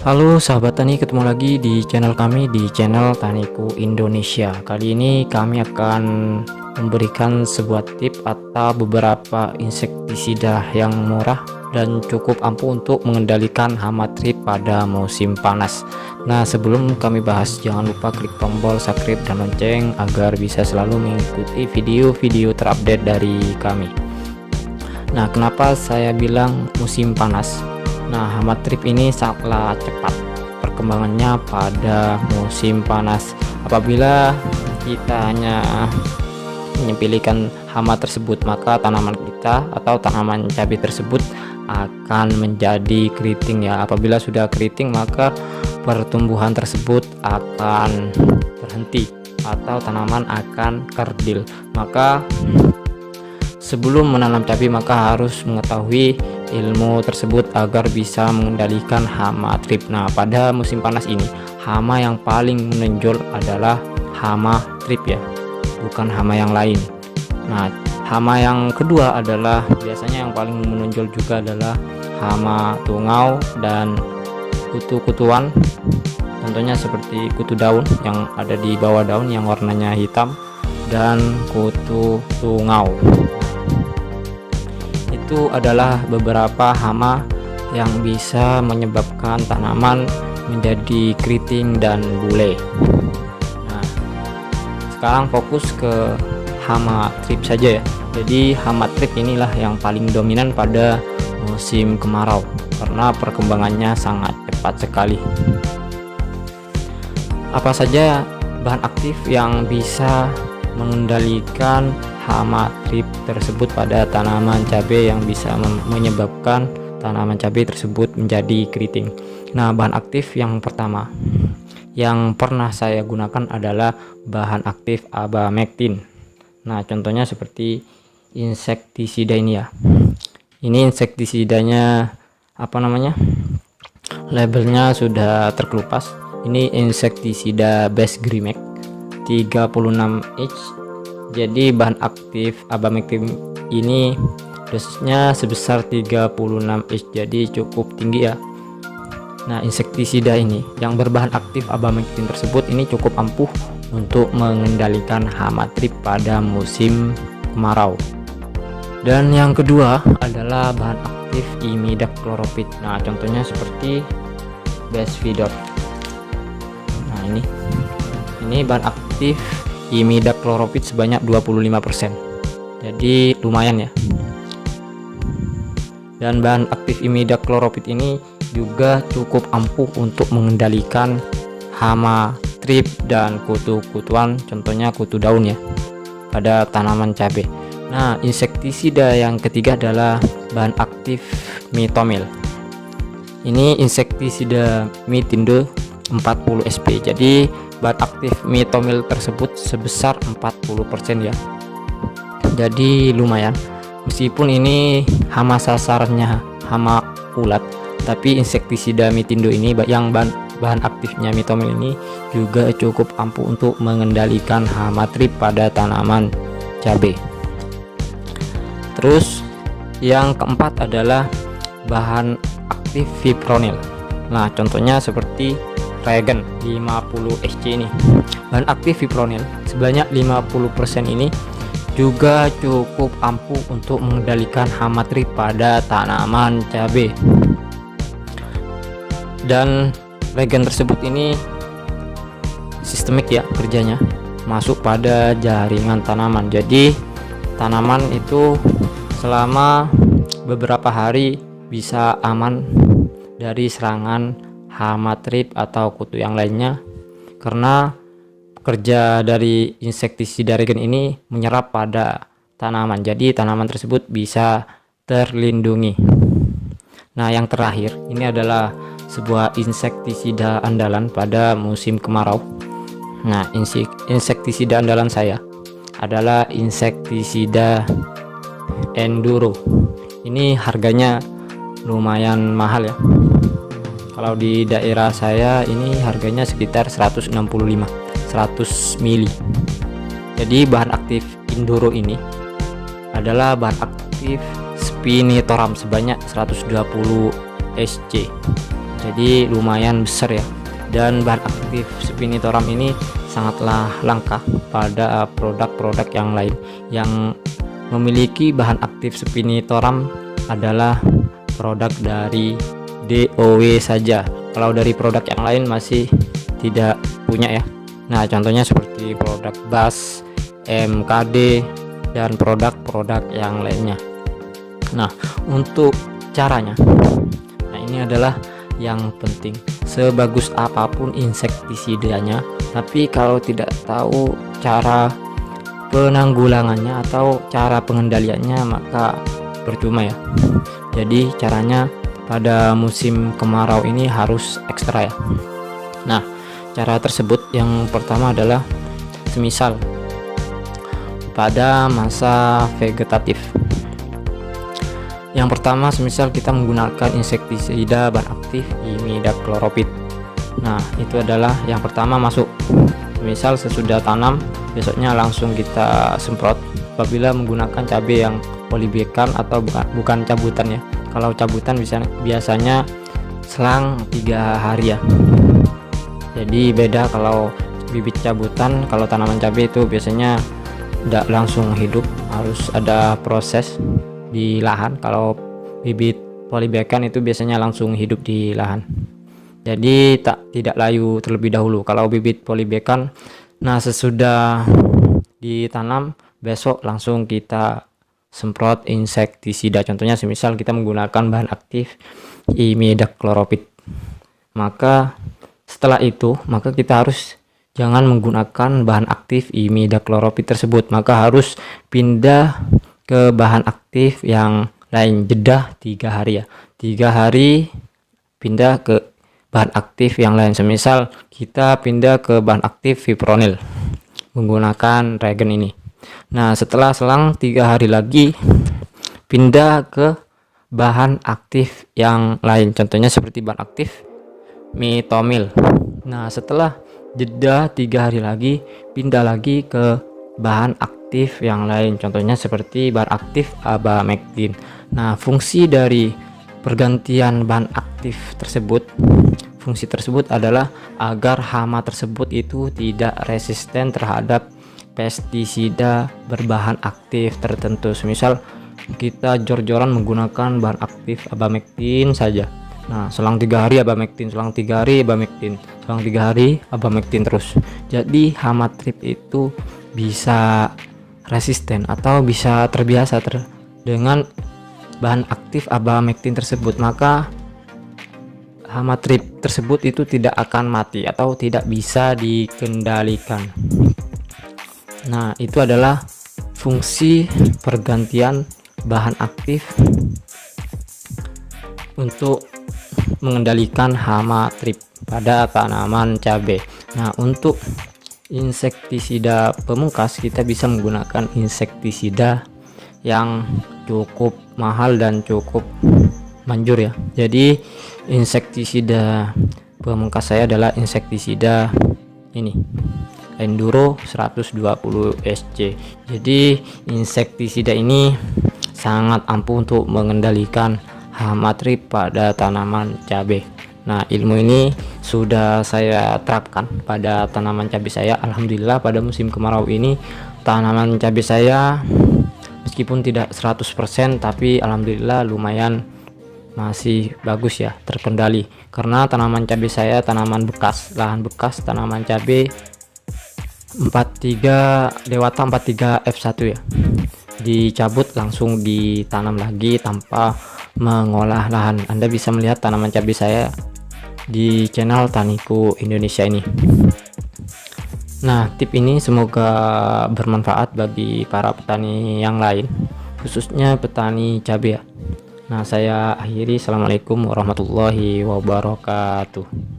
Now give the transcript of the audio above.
Halo sahabat tani, ketemu lagi di channel kami, di channel Taniku Indonesia. Kali ini kami akan memberikan sebuah tip atau beberapa insektisida yang murah dan cukup ampuh untuk mengendalikan hama trip pada musim panas. Nah, sebelum kami bahas, jangan lupa klik tombol subscribe dan lonceng agar bisa selalu mengikuti video-video terupdate dari kami. Nah, kenapa saya bilang musim panas? Nah, hama trip ini sangatlah cepat perkembangannya pada musim panas. Apabila kita hanya menyepelekan hama tersebut, maka tanaman kita atau tanaman cabai tersebut akan menjadi keriting ya. Apabila sudah keriting, maka pertumbuhan tersebut akan berhenti atau tanaman akan kerdil. Maka sebelum menanam cabai, maka harus mengetahui ilmu tersebut agar bisa mengendalikan hama trip. Nah, pada musim panas ini hama yang paling menonjol adalah hama trip ya, bukan hama yang lain. Nah, hama yang kedua adalah biasanya yang paling menonjol juga adalah hama tungau dan kutu-kutuan. Contohnya seperti kutu daun yang ada di bawah daun yang warnanya hitam dan kutu tungau. Itu adalah beberapa hama yang bisa menyebabkan tanaman menjadi keriting dan bule. Nah, sekarang fokus ke hama trip saja ya. Jadi hama trip inilah yang paling dominan pada musim kemarau karena perkembangannya sangat cepat sekali. Apa saja bahan aktif yang bisa mengendalikan hama trip tersebut pada tanaman cabai yang bisa menyebabkan tanaman cabai tersebut menjadi keriting? Nah, bahan aktif yang pertama yang pernah saya gunakan adalah bahan aktif abamectin. Nah, contohnya seperti insektisida ini ya. Ini insektisidanya apa namanya? Labelnya sudah terkelupas. Ini insektisida base Grimex 36H. Jadi bahan aktif abamectin ini dosisnya sebesar 36H, jadi cukup tinggi ya. Nah, insektisida ini yang berbahan aktif abamectin tersebut ini cukup ampuh untuk mengendalikan hama trip pada musim kemarau. Dan yang kedua adalah bahan aktif imidacloprid. Nah, contohnya seperti Bestvidor. Nah, ini bahan aktif imidacloprid sebanyak 25%, jadi lumayan ya. Dan bahan aktif imidacloprid ini juga cukup ampuh untuk mengendalikan hama trip dan kutu-kutuan, contohnya kutu daun ya, pada tanaman cabai. Nah, insektisida yang ketiga adalah bahan aktif mitomil. Ini insektisida Mitindo 40 SP. Jadi bahan aktif mitomil tersebut sebesar 40% ya, jadi lumayan. Meskipun ini hama sasarannya hama ulat, tapi insektisida Mitindo ini yang bahan aktifnya mitomil ini juga cukup ampuh untuk mengendalikan hama trip pada tanaman cabai. Terus yang keempat adalah bahan aktif fipronil. Nah, contohnya seperti Regen 50 SC ini. Bahan aktif fipronil sebanyak 50% ini juga cukup ampuh untuk mengendalikan hama trip pada tanaman cabai. Dan Regen tersebut ini sistemik ya kerjanya, masuk pada jaringan tanaman. Jadi tanaman itu selama beberapa hari bisa aman dari serangan hama trip atau kutu yang lainnya, karena kerja dari insektisida Regen ini menyerap pada tanaman, jadi tanaman tersebut bisa terlindungi. Nah, yang terakhir ini adalah sebuah insektisida andalan pada musim kemarau. Nah, insektisida andalan saya adalah insektisida Enduro. Ini harganya lumayan mahal ya. Kalau di daerah saya ini harganya sekitar 100 mili. Jadi bahan aktif Enduro ini adalah bahan aktif spinetoram sebanyak 120 SC. jadi lumayan besar ya. Dan bahan aktif spinitoram ini sangatlah langka pada produk-produk yang lain. Yang memiliki bahan aktif spinitoram adalah produk dari DOW saja. Kalau dari produk yang lain masih tidak punya ya. Nah, contohnya seperti produk BAS, MKD, dan produk-produk yang lainnya. Nah, untuk caranya, nah ini adalah yang penting. Sebagus apapun insektisidanya, tapi kalau tidak tahu cara penanggulangannya atau cara pengendaliannya, maka percuma ya. Jadi caranya pada musim kemarau ini harus ekstra ya. Nah, cara tersebut yang pertama adalah semisal pada masa vegetatif. Yang pertama, semisal kita menggunakan insektisida bahan aktif imidacloropid. Nah, itu adalah yang pertama masuk. Misal sesudah tanam, besoknya langsung kita semprot. Apabila menggunakan cabai yang polybecan atau bukan cabutan ya. Kalau cabutan biasanya selang 3 hari ya. Jadi beda kalau bibit cabutan, kalau tanaman cabai itu biasanya tidak langsung hidup, harus ada proses di lahan. Kalau bibit polybecan itu biasanya langsung hidup di lahan, jadi tidak layu terlebih dahulu. Kalau bibit polybecan, nah sesudah ditanam besok langsung kita semprot insektisida. Contohnya semisal kita menggunakan bahan aktif imidacloropid, maka setelah itu maka kita harus jangan menggunakan bahan aktif imidacloropid tersebut, maka harus pindah ke bahan aktif yang lain. Jeda 3 hari ya, 3 hari pindah ke bahan aktif yang lain. Semisal kita pindah ke bahan aktif fipronil menggunakan regen ini. Nah, setelah selang 3 hari lagi pindah ke bahan aktif yang lain, contohnya seperti bahan aktif mitomil. Nah, setelah jeda 3 hari lagi pindah lagi ke bahan aktif yang lain, contohnya seperti bahan aktif abamectin. Nah, fungsi dari pergantian bahan aktif tersebut, fungsi tersebut adalah agar hama tersebut itu tidak resisten terhadap pestisida berbahan aktif tertentu. Misal kita jor-joran menggunakan bahan aktif abamectin saja. Nah, selang 3 hari abamectin, selang 3 hari abamectin, selang 3 hari abamectin terus. Jadi hama trip itu bisa resisten atau bisa terbiasa dengan bahan aktif abamectin tersebut, maka hama trip tersebut itu tidak akan mati atau tidak bisa dikendalikan. Nah, itu adalah fungsi pergantian bahan aktif untuk mengendalikan hama trip pada tanaman cabai. Nah, untuk insektisida pemungkas kita bisa menggunakan insektisida yang cukup mahal dan cukup manjur ya. Jadi insektisida pemungkas saya adalah insektisida ini, Enduro 120 SC. Jadi insektisida ini sangat ampuh untuk mengendalikan hama trip pada tanaman cabai. Nah, ilmu ini sudah saya terapkan pada tanaman cabai saya. Alhamdulillah pada musim kemarau ini tanaman cabai saya meskipun tidak 100% tapi alhamdulillah lumayan masih bagus ya, terkendali. Karena tanaman cabai saya tanaman bekas, lahan bekas tanaman cabai 43 Dewata 43 F1 ya. Dicabut langsung ditanam lagi tanpa mengolah lahan. Anda bisa melihat tanaman cabai saya di channel Taniku Indonesia ini. Nah, tip ini semoga bermanfaat bagi para petani yang lain, khususnya petani cabai ya. Nah, saya akhiri. Assalamualaikum warahmatullahi wabarakatuh.